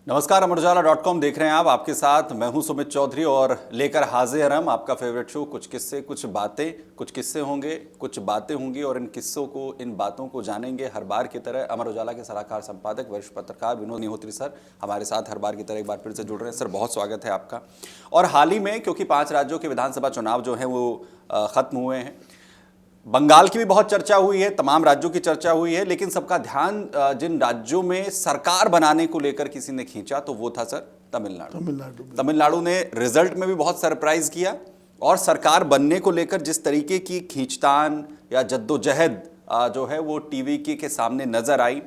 नमस्कार, अमरउजाला.com देख रहे हैं आप। आपके साथ मैं हूं सुमित चौधरी और लेकर हाजिर हम आपका फेवरेट शो कुछ किस्से कुछ बातें। कुछ किस्से होंगे, कुछ बातें होंगी और इन किस्सों को, इन बातों को जानेंगे हर बार की तरह। अमर उजाला के सलाहकार संपादक वरिष्ठ पत्रकार विनोद निहोत्री सर हमारे साथ हर बार की तरह एक बार फिर से जुड़ रहे हैं। सर, बहुत स्वागत है आपका। और हाल ही में, क्योंकि 5 राज्यों के विधानसभा चुनाव जो हैं वो खत्म हुए हैं, बंगाल की भी बहुत चर्चा हुई है, तमाम राज्यों की चर्चा हुई है, लेकिन सबका ध्यान जिन राज्यों में सरकार बनाने को लेकर किसी ने खींचा तो वो था सर तमिलनाडु। तमिलनाडु ने रिजल्ट में भी बहुत सरप्राइज किया और सरकार बनने को लेकर जिस तरीके की खींचतान या जद्दोजहद जो है वो टीवी के सामने नजर आई।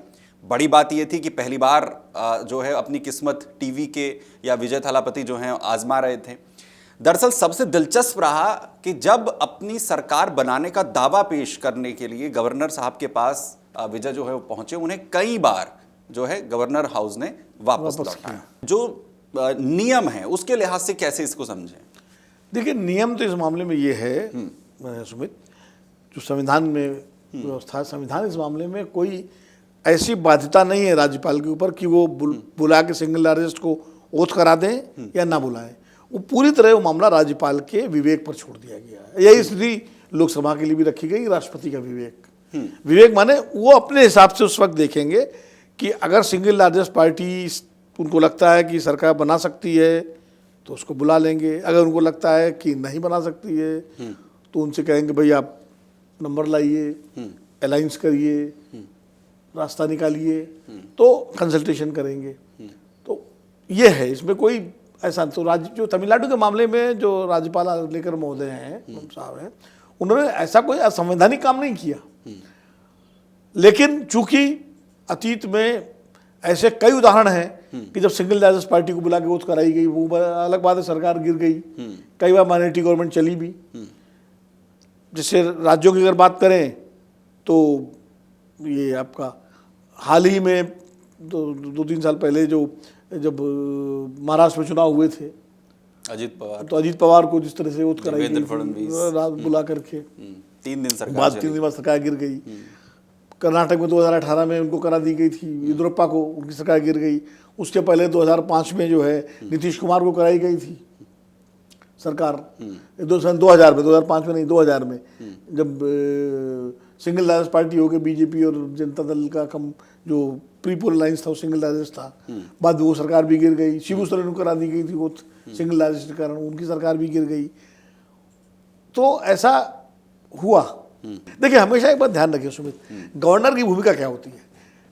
बड़ी बात ये थी कि पहली बार जो है अपनी किस्मत टीवी के या विजय थालापति जो हैं आजमा रहे थे। दरअसल सबसे दिलचस्प रहा कि जब अपनी सरकार बनाने का दावा पेश करने के लिए गवर्नर साहब के पास विजय जो है वो पहुंचे, उन्हें कई बार जो है गवर्नर हाउस ने वापस लौटाया। जो नियम है उसके लिहाज से कैसे इसको समझें? देखिए, नियम तो इस मामले में ये है सुमित, जो संविधान में व्यवस्था, संविधान इस मामले में कोई ऐसी बाध्यता नहीं है राज्यपाल के ऊपर कि वो बुला के सिंगल लार्जेस्ट को ओथ करा दें या ना बुलाएं। वो पूरी तरह वो मामला राज्यपाल के विवेक पर छोड़ दिया गया है। यही स्थिति लोकसभा के लिए भी रखी गई, राष्ट्रपति का विवेक। विवेक माने वो अपने हिसाब से उस वक्त देखेंगे कि अगर सिंगल लार्जेस्ट पार्टी उनको लगता है कि सरकार बना सकती है तो उसको बुला लेंगे। अगर उनको लगता है कि नहीं बना सकती है तो उनसे कहेंगे भाई आप नंबर लाइए, अलायंस करिए, रास्ता निकालिए, तो कंसल्टेशन करेंगे। तो ये है, इसमें कोई ऐसा तो जो तमिलनाडु के मामले में जो राज्यपाल लेकर महोदय हैं साहब हैं, उन्होंने ऐसा कोई असंवैधानिक काम नहीं किया। लेकिन चूंकि अतीत में ऐसे कई उदाहरण हैं कि जब सिंगल लार्जेस्ट पार्टी को बुला के वोट कराई गई, वो अलग बात है, सरकार गिर गई। कई बार माइनॉरिटी गवर्नमेंट चली भी। जैसे राज्यों की अगर बात करें तो ये आपका हाल ही में 2-3 साल पहले जब महाराष्ट्र में चुनाव हुए थे, अजीत पवार, तो अजीत पवार को जिस तरह से वोट कराई गई फडणवीस बुला करके 3 दिन सरकार गिर गई। कर्नाटक में 2018 में उनको करा दी गई थी, येदियुरप्पा को, उनकी सरकार गिर गई। उसके पहले 2005 में जो है नीतीश कुमार को कराई गई थी सरकार। 2005 में नहीं, 2000 में जब सिंगल लार्जेस्ट पार्टी हो गई बीजेपी और जनता दल का कम जो प्री पोल अलायंस था वो सिंगल लार्जेस्ट था। बाद में वो सरकार भी गिर गई। शिबू सोरेन को करा दी गई थी वो सिंगल लार्जेस्ट के कारण, उनकी सरकार भी गिर गई। तो ऐसा हुआ। देखिए, हमेशा एक बात ध्यान रखिए सुमित, गवर्नर की भूमिका क्या होती है?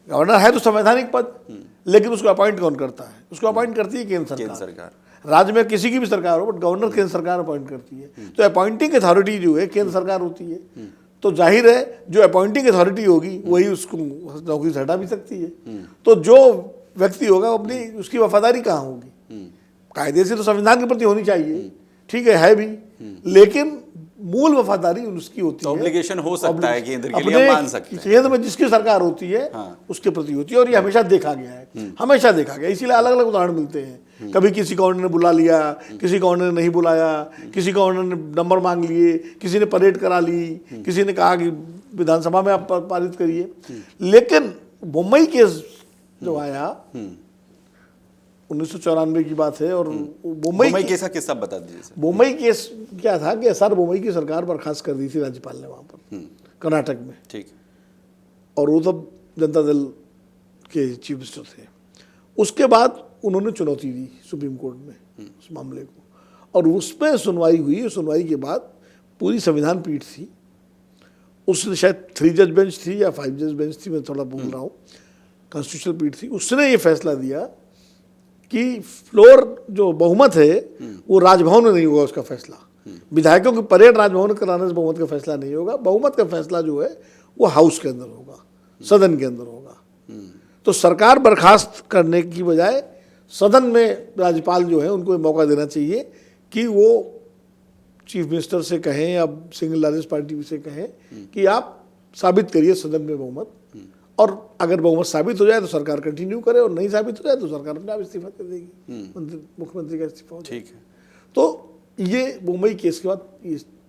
गवर्नर है तो संवैधानिक पद, लेकिन उसको अपॉइंट कौन करता है? उसको अपॉइंट करती है केंद्र सरकार। राज्य में किसी की भी सरकार हो, बट गवर्नर केंद्र सरकार अपॉइंट करती है। तो अपॉइंटिंग अथॉरिटी जो है केंद्र सरकार होती है। तो जाहिर है जो अपॉइंटिंग अथॉरिटी होगी वही उसको नौकरी से हटा भी सकती है। तो जो व्यक्ति होगा अपनी उसकी वफादारी कहाँ होगी? कायदे से तो संविधान के प्रति होनी चाहिए, ठीक है भी, लेकिन मूल वफादारी उसकी होती है। ऑब्लिगेशन हो सकता है केंद्र के लिए, हम मान सकते हैं। केंद्र में जिसकी सरकार होती है उसके प्रति होती है, और ये हमेशा देखा गया है, हमेशा देखा गया। इसीलिए अलग अलग उदाहरण मिलते हैं। कभी किसी गवर्नर ने बुला लिया, किसी गवर्नर ने नहीं बुलाया, किसी गवर्नर ने नंबर मांग लिए, किसी ने परेड करा ली, किसी ने कहा कि विधानसभा में आप पारित करिए। लेकिन मुंबई केस जो आया 1994 की बात है, और मुंबई केस का किस्सा बता दीजिए। मुंबई केस क्या था कि SR मुंबई की सरकार बर्खास्त कर दी थी राज्यपाल ने वहाँ पर, कर्नाटक में। ठीक। और वो तब जनता दल के चीफ मिनिस्टर थे। उसके बाद उन्होंने चुनौती दी सुप्रीम कोर्ट में उस मामले को, और उसमें सुनवाई हुई। सुनवाई के बाद पूरी संविधान पीठ थी, उसने शायद 3 जज बेंच थी या 5 जज बेंच थी, मैं थोड़ा भूल रहा हूँ, कॉन्स्टिट्यूशनल पीठ थी। उसने ये फैसला दिया कि फ्लोर जो बहुमत है वो राजभवन में नहीं होगा उसका फैसला। विधायकों की परेड राजभवन कराने से बहुमत का फैसला नहीं होगा। बहुमत का फैसला जो है वो हाउस के अंदर होगा, सदन के अंदर होगा। तो सरकार बर्खास्त करने की बजाय सदन में राज्यपाल जो है उनको मौका देना चाहिए कि वो चीफ मिनिस्टर से कहें या सिंगल लार्जेस्ट पार्टी से कहें कि आप साबित करिए सदन में बहुमत, और अगर बहुमत साबित हो जाए तो सरकार कंटिन्यू करे, और नहीं साबित हो जाए तो सरकार अपने आप इस्तीफा दे देगी, मुख्यमंत्री का इस्तीफा हो। ठीक है। तो ये मुंबई केस के बाद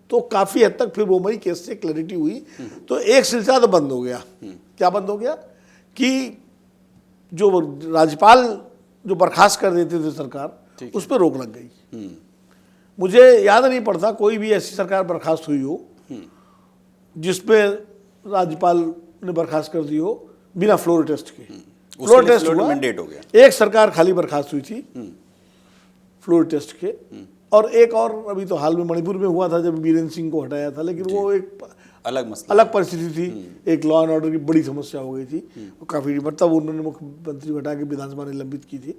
तो काफ़ी हद तक फिर मुंबई केस से क्लैरिटी हुई। तो एक सिलसिला तो बंद हो गया। क्या बंद हो गया कि जो राज्यपाल जो बर्खास्त कर देते थे सरकार, ठीक उस पर रोक लग गई। मुझे याद नहीं पड़ता कोई भी ऐसी सरकार बर्खास्त हुई हो जिसपे राज्यपाल ने बर्खास्त कर दी हो बिना फ्लोर टेस्ट के। फ्लोर टेस्ट हुआ, मैंडेट हो गया। एक सरकार खाली बर्खास्त हुई थी फ्लोर टेस्ट के, और एक और अभी तो हाल में मणिपुर में हुआ था जब बीरेंद्र सिंह को हटाया था, लेकिन वो एक अलग मसला, अलग परिस्थिति थी। एक लॉ एंड ऑर्डर की बड़ी समस्या हो गई थी, काफी मतलब उन्होंने मुख्यमंत्री को हटा के विधानसभा निलंबित की थी।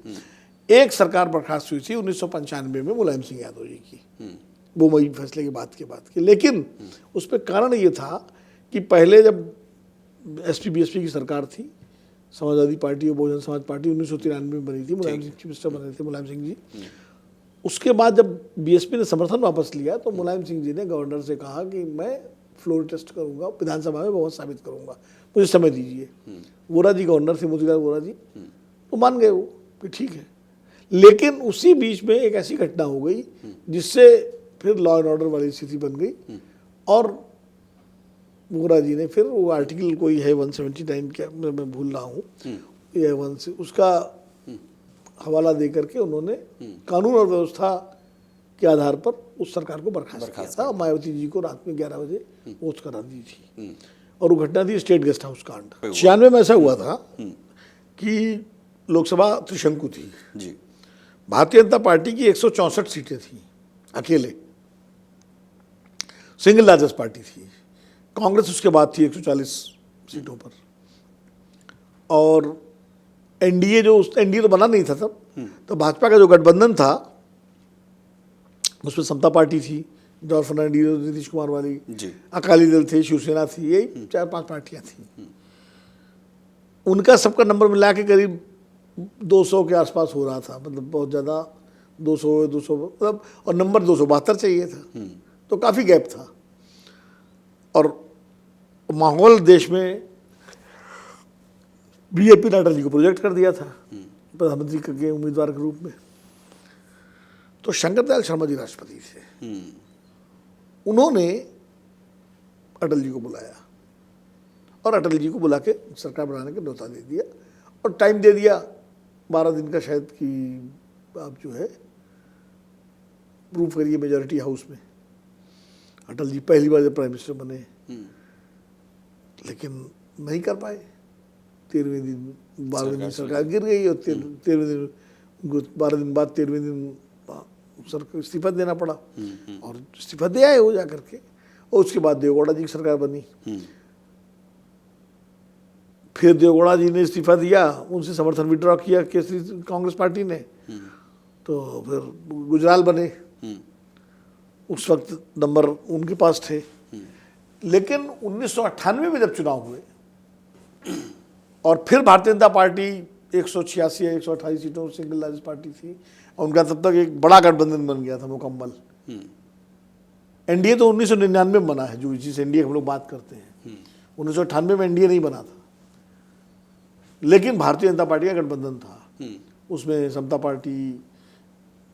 एक सरकार बर्खास्त हुई थी 1995 में मुलायम सिंह यादव जी की, वो मई फैसले के बाद की। लेकिन उस पर कारण ये था कि पहले जब एसपी बीएसपी की सरकार थी, समाजवादी पार्टी और बहुजन समाज पार्टी 1993 में बनी थी, मुलायम सिंह चीफ मिनिस्टर बने थे मुलायम सिंह जी। उसके बाद जब बीएसपी ने समर्थन वापस लिया तो मुलायम सिंह जी ने गवर्नर से कहा कि मैं फ्लोर टेस्ट करूंगा, विधानसभा में बहुत साबित करूंगा, मुझे समय दीजिए। वोरा जी गवर्नर थे, मोतीलाल वोरा जी, तो मान गए वो कि ठीक है। लेकिन उसी बीच में एक ऐसी घटना हो गई जिससे फिर लॉ एंड ऑर्डर वाली स्थिति बन गई, और वोरा जी ने फिर वो आर्टिकल कोई है 179 क्या मैं भूल रहा हूँ, ये 1 से उसका हवाला दे करके उन्होंने कानून और व्यवस्था के आधार पर उस सरकार को बर्खास्त किया था। मायावती जी को रात में 11 बजे ओथ करा दी थी, और वो घटना थी स्टेट गेस्ट हाउस कांड। 96 में ऐसा हुआ था कि लोकसभा त्रिशंकु थी जी, भारतीय जनता पार्टी की 164 सीटें थी, अकेले सिंगल लार्जेस्ट पार्टी थी। कांग्रेस उसके बाद थी 140 सीटों पर, और एनडीए एनडीए तो बना नहीं था तब, तो भाजपा का जो गठबंधन था उसमें समता पार्टी थी, जॉर्ज फर्नांडीज, नीतीश कुमार वाली जी, अकाली दल थे, शिवसेना थी, यही 4-5 पार्टियां थी। उनका सबका नंबर मिला के करीब 200 के आसपास हो रहा था, मतलब बहुत ज़्यादा 200 मतलब, और नंबर 272 चाहिए था, तो काफ़ी गैप था। और माहौल देश में बीजेपी ने अटल जी को प्रोजेक्ट कर दिया था प्रधानमंत्री के उम्मीदवार के रूप में। तो शंकर दयाल शर्मा जी राष्ट्रपति थे, उन्होंने अटल जी को बुलाया और अटल जी को बुला के सरकार बनाने का न्योता दे दिया, और टाइम दे दिया 12 दिन का शायद, कि आप जो है प्रूफ करिए मेजॉरिटी हाउस में। अटल जी पहली बार जब प्राइम मिनिस्टर बने, लेकिन नहीं कर पाए। 13वें दिन 12वें दिन सरकार गिर गई, और 13वें दिन 12 दिन बाद 13वें दिन सर को इस्तीफा देना पड़ा, और इस्तीफा दे आए वो जा करके। और उसके बाद देवगौड़ा जी की सरकार बनी। फिर देवगौड़ा जी ने इस्तीफा दिया, उनसे समर्थन विड्रॉ किया केसरी कांग्रेस पार्टी ने, तो फिर गुजराल बने। उस वक्त नंबर उनके पास थे। लेकिन 1998 में जब चुनाव हुए, और फिर भारतीय जनता पार्टी 186 या 128 सीटों सिंगल लार्जेस्ट पार्टी थी, और उनका तब तक एक बड़ा गठबंधन बन गया था मुकम्मल। एनडीए तो 1999 में बना है, जो जिस एनडीए हम लोग बात करते हैं, 1998 में एनडीए नहीं बना था, लेकिन भारतीय जनता पार्टी का गठबंधन था। उसमें समता पार्टी,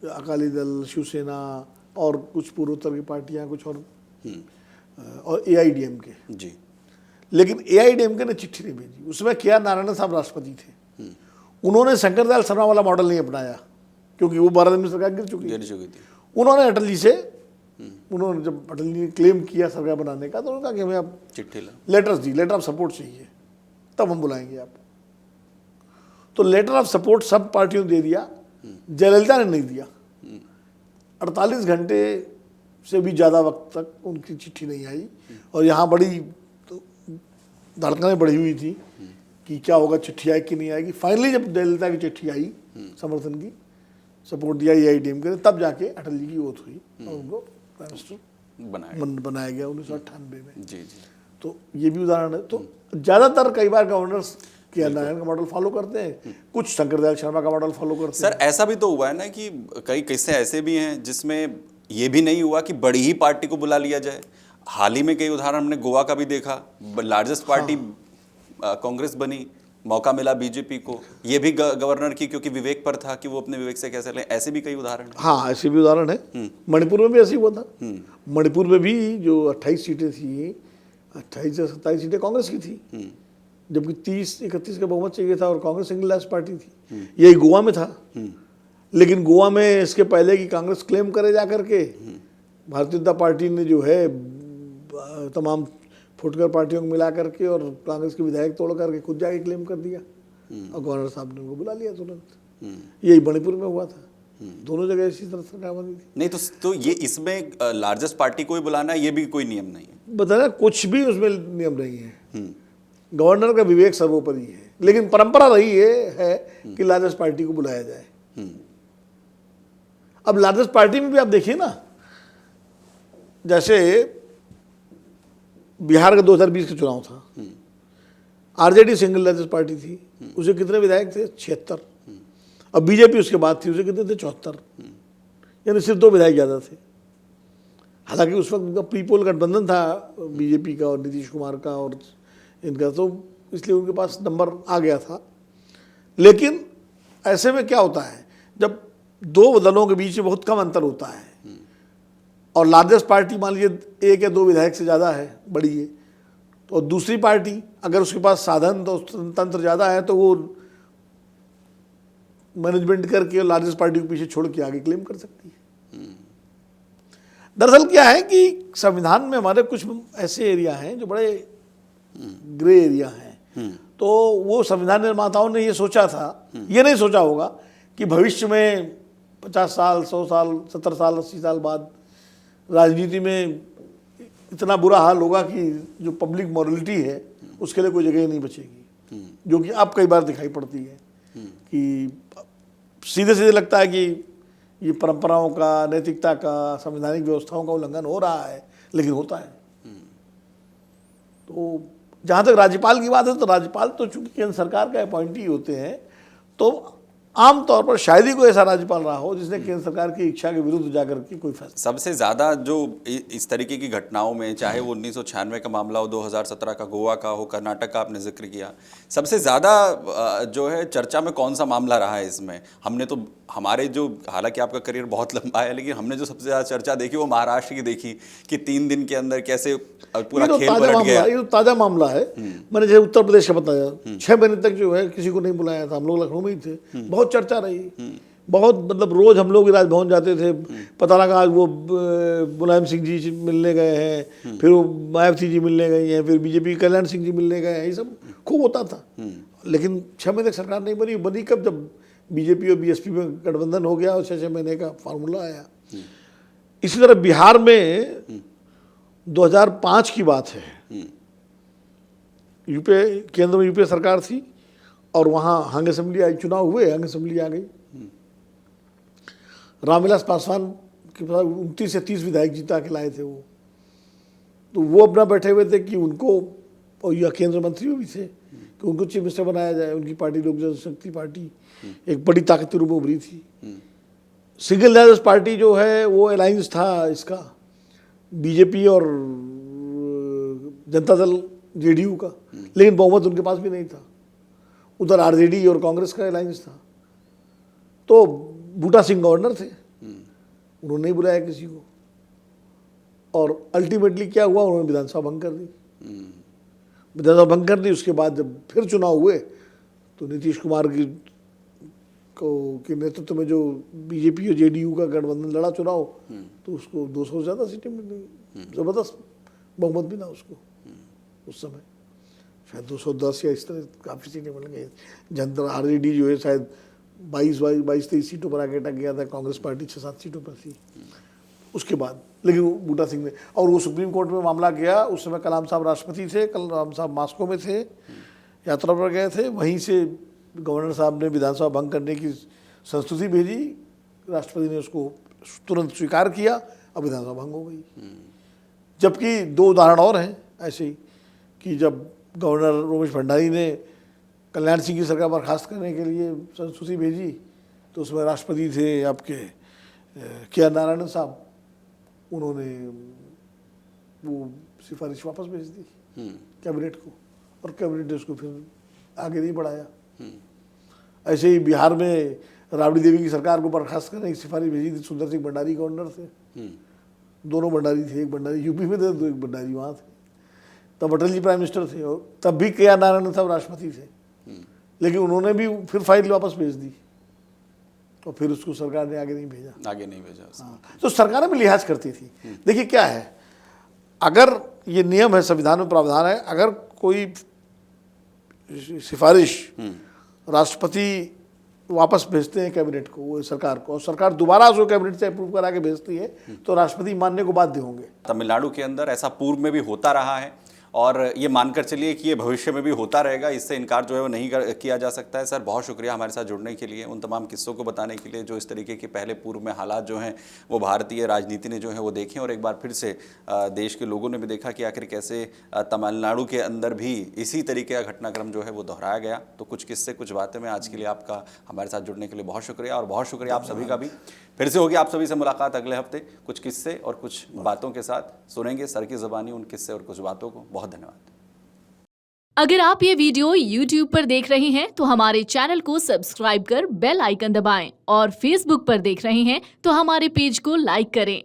अकाली दल, शिवसेना और कुछ पूर्वोत्तर की पार्टियां, कुछ और एआईडीएमके जी। लेकिन एआईडीएमके ने चिट्ठी नहीं भेजी। उसमें के.आर. नारायण साहब राष्ट्रपति थे, उन्होंने शंकर दयाल शर्मा वाला मॉडल नहीं अपनाया, क्योंकि वो 12 दिन में सरकार गिर चुकी थी। उन्होंने अटल जी से, उन्होंने जब अटल जी ने क्लेम किया सरकार बनाने का, तो उन्होंने कहा कि हमें आप चिट्ठी लेटर्स दी, लेटर ऑफ सपोर्ट चाहिए, तब हम बुलाएंगे आपको। तो लेटर ऑफ सपोर्ट सब पार्टियों ने दे दिया, जयललिता ने नहीं दिया। 48 घंटे से भी ज़्यादा वक्त तक उनकी चिट्ठी नहीं आई, और यहाँ बड़ी धड़कनें बढ़ी हुई थी कि क्या होगा, चिट्ठी आएगी कि नहीं आएगी। फाइनली जब जयललिता की चिट्ठी आई समर्थन की, सपोर्ट दिया एआईडीएमके ने, तब जाके अटल जी की ओथ हुई और उनको प्राइम मिनिस्टर बनाया गया 1998 में। जी जी। तो ये भी उदाहरण है। तो ज़्यादातर कई बार गवर्नर्स के नारायण का मॉडल फॉलो करते हैं, कुछ शंकर दयाल शर्मा का मॉडल फॉलो करते हैं। सर ऐसा भी तो हुआ है ना कि कई किस्से ऐसे भी हैं जिसमें ये भी नहीं हुआ कि बड़ी ही पार्टी को बुला लिया जाए। हाल ही में कई उदाहरण हमने गोवा का भी देखा, लार्जेस्ट पार्टी कांग्रेस बनी, मौका मिला बीजेपी को, ये भी गवर्नर की क्योंकि विवेक पर था कि वो अपने विवेक से कैसे लें। ऐसे भी कई उदाहरण हैं। हाँ, ऐसे भी उदाहरण है। मणिपुर में भी ऐसे हुआ था। मणिपुर में भी जो 28 सीटें थी, 28 या 27 सीटें कांग्रेस की थी, जबकि 30-31 का बहुमत चाहिए था और कांग्रेस सिंगल लार्जेस्ट पार्टी थी। यही गोवा में था, लेकिन गोवा में इसके पहले की कांग्रेस क्लेम करे जा करके भारतीय जनता पार्टी ने जो है तमाम फुटकर पार्टियों को मिला करके और कांग्रेस के विधायक तोड़ करके खुद जाके क्लेम कर दिया और गवर्नर साहब ने उनको बुला लिया तुरंत। यही मणिपुर में हुआ था, दोनों जगह इसी तरह सरकार बनी थी। नहीं तो ये इसमें लार्जेस्ट पार्टी को ही बुलाना ये भी कोई नियम नहीं है, बताना कुछ भी उसमें नियम नहीं है। गवर्नर का विवेक सर्वोपरि है, लेकिन परंपरा रही है कि लार्जेस्ट पार्टी को बुलाया जाए। अब लार्जेस्ट पार्टी में भी आप देखिए ना, जैसे बिहार का 2020 का चुनाव था, आरजेडी सिंगल लार्जेस्ट पार्टी थी, उसे कितने विधायक थे? 76। अब बीजेपी उसके बाद थी, उसे कितने थे? 74। यानी सिर्फ 2 विधायक ज़्यादा थे। हालांकि उस वक्त उनका प्री पोल गठबंधन था बीजेपी का और नीतीश कुमार का और इनका, तो इसलिए उनके पास नंबर आ गया था। लेकिन ऐसे में क्या होता है, जब 2 दलों के बीच में बहुत कम अंतर होता है और लार्जेस्ट पार्टी मान लीजिए 1 या 2 विधायक से ज़्यादा है, बड़ी है, तो दूसरी पार्टी अगर उसके पास साधन तो तंत्र ज़्यादा है तो वो मैनेजमेंट करके लार्जेस्ट पार्टी को पीछे छोड़ के आगे क्लेम कर सकती है। दरअसल क्या है कि संविधान में हमारे कुछ ऐसे एरिया हैं जो बड़े ग्रे एरिया हैं, तो वो संविधान निर्माताओं ने ये सोचा था, ये नहीं सोचा होगा कि भविष्य में 50 साल, 100 साल, 70 साल, 80 साल बाद राजनीति में इतना बुरा हाल होगा कि जो पब्लिक मॉरलिटी है उसके लिए कोई जगह ही नहीं बचेगी, जो कि अब कई बार दिखाई पड़ती है कि सीधे सीधे लगता है कि ये परंपराओं का, नैतिकता का, संवैधानिक व्यवस्थाओं का उल्लंघन हो रहा है, लेकिन होता है। तो जहाँ तक राज्यपाल की बात है, तो राज्यपाल तो चूंकि केंद्र सरकार का अपॉइंटी होते हैं, तो आमतौर पर शायद ही कोई ऐसा राज्यपाल रहा हो जिसने केंद्र सरकार की इच्छा के विरुद्ध जाकर के कोई फैसला। सबसे ज़्यादा जो इस तरीके की घटनाओं में, चाहे वो 1996 का मामला हो, 2017 का गोवा का हो, कर्नाटक का आपने जिक्र किया, सबसे ज़्यादा जो है चर्चा में कौन सा मामला रहा है इसमें? हमने तो हमारे जो, हालांकि आपका करियर बहुत लंबा है, लेकिन हमने जो सबसे ज़्यादा चर्चा देखी वो महाराष्ट्र की देखी कि 3 दिन के अंदर कैसे पूरा खेल पलट गया। ये तो ताज़ा मामला है। मैंने जैसे उत्तर प्रदेश का बताया, 6 महीने तक जो है किसी को नहीं बुलाया था, हम लोग लखनऊ में ही थे, बहुत चर्चा रही, बहुत, मतलब रोज हम लोग राजभवन जाते थे, पता लगा आज वो मुलायम सिंह जी मिलने गए हैं, फिर वो मायावती जी मिलने गई हैं, फिर बीजेपी कल्याण सिंह जी मिलने गए हैं, ये सब खूब होता था। लेकिन 6 महीने तक सरकार नहीं बनी। बनी कब? जब बीजेपी और बीएसपी में गठबंधन हो गया और 6 महीने का फार्मूला आया। इसी तरह बिहार में 2005 की बात है, यूपीए, केंद्र में यूपीए सरकार थी और वहाँ हंग असेंबली आई, चुनाव हुए, हंग असेंबली आ गई। रामविलास पासवान के पास 29 से 30 विधायक जीता के लाए थे वो, तो वो अपना बैठे हुए थे कि उनको, और यह केंद्र मंत्री भी थे, कि उनको चीफ मिनिस्टर बनाया जाए। उनकी पार्टी लोक जनशक्ति पार्टी एक बड़ी ताकत के रूप में उभरी थी। सिंगल लार्जेस्ट पार्टी जो है वो अलायंस था इसका, बीजेपी और जनता दल जेडीयू का, लेकिन बहुमत उनके पास भी नहीं था। उधर आरजेडी और कांग्रेस का अलायंस था। तो बूटा सिंह गवर्नर थे, उन्होंने नहीं बुलाया किसी को, और अल्टीमेटली क्या हुआ, उन्होंने विधानसभा भंग कर दी। विधानसभा भंग कर दी, उसके बाद जब फिर चुनाव हुए तो नीतीश कुमार के नेतृत्व में जो बीजेपी और जेडीयू का गठबंधन लड़ा चुनाव, तो उसको 200 से ज़्यादा सीटें मिल गई, ज़बरदस्त बहुमत भी ना उसको उस समय, शायद 210 या इस तरह काफ़ी सीटें मिल गई। जनता आरजेडी जो है शायद 22-23 सीटों पर आके अटक गया था, कांग्रेस पार्टी 6-7 सीटों पर थी उसके बाद। लेकिन वो बूटा सिंह ने, और वो सुप्रीम कोर्ट में मामला गया, उस समय कलाम साहब राष्ट्रपति थे, कलाम साहब मास्को में थे, यात्रा पर गए थे, वहीं से गवर्नर साहब ने विधानसभा भंग करने की संस्तुति भेजी, राष्ट्रपति ने उसको तुरंत स्वीकार किया, अब विधानसभा भंग हो गई। जबकि 2 उदाहरण और हैं ऐसे ही, कि जब गवर्नर रोमेश भंडारी ने कल्याण सिंह की सरकार बर्खास्त करने के लिए संस्तुति भेजी, तो उसमें राष्ट्रपति थे आपके के नारायणन साहब, उन्होंने वो सिफारिश वापस भेज दी कैबिनेट को, और कैबिनेट ने उसको फिर आगे नहीं बढ़ाया। ऐसे ही बिहार में राबड़ी देवी की सरकार को बर्खास्त करने की सिफारिश भेजी थी, सुंदर सिंह भंडारी गवर्नर थे, दोनों भंडारी थे, एक भंडारी यूपी में थे, 2 एक भंडारी वहाँ थे। तब अटल जी प्राइम मिनिस्टर थे और तब भी के आर नारायण साहब राष्ट्रपति थे, लेकिन उन्होंने भी फिर फाइल वापस भेज दी और फिर उसको सरकार ने आगे नहीं भेजा। आगे नहीं भेजा उसने। हाँ, तो सरकारें भी लिहाज करती थी। देखिए क्या है, अगर ये नियम है, संविधान में प्रावधान है, अगर कोई सिफारिश राष्ट्रपति वापस भेजते हैं कैबिनेट को, वो सरकार को, और सरकार दोबारा उसको कैबिनेट से अप्रूव करा के भेजती है, तो राष्ट्रपति मानने को बाध्य होंगे। तमिलनाडु के अंदर ऐसा पूर्व में भी होता रहा है और ये मानकर चलिए कि ये भविष्य में भी होता रहेगा, इससे इनकार जो है वो नहीं किया जा सकता है। सर बहुत शुक्रिया हमारे साथ जुड़ने के लिए, उन तमाम किस्सों को बताने के लिए जो इस तरीके के पहले पूर्व में हालात जो हैं वो भारतीय राजनीति ने जो है वो देखें, और एक बार फिर से देश के लोगों ने भी देखा कि आखिर कैसे तमिलनाडु के अंदर भी इसी तरीके का घटनाक्रम जो है वो दोहराया गया। तो कुछ किस्से कुछ बातें में आज के लिए आपका हमारे साथ जुड़ने के लिए बहुत शुक्रिया, और बहुत शुक्रिया आप सभी का भी। फिर से होगी आप सभी से मुलाकात अगले हफ्ते कुछ किस्से और कुछ बातों के साथ। सुनेंगे सर की ज़बानी उन किस्से और कुछ बातों को। बहुत धन्यवाद। अगर आप ये वीडियो YouTube पर देख रहे हैं तो हमारे चैनल को सब्सक्राइब कर बेल आइकन दबाएं, और Facebook पर देख रहे हैं तो हमारे पेज को लाइक करें।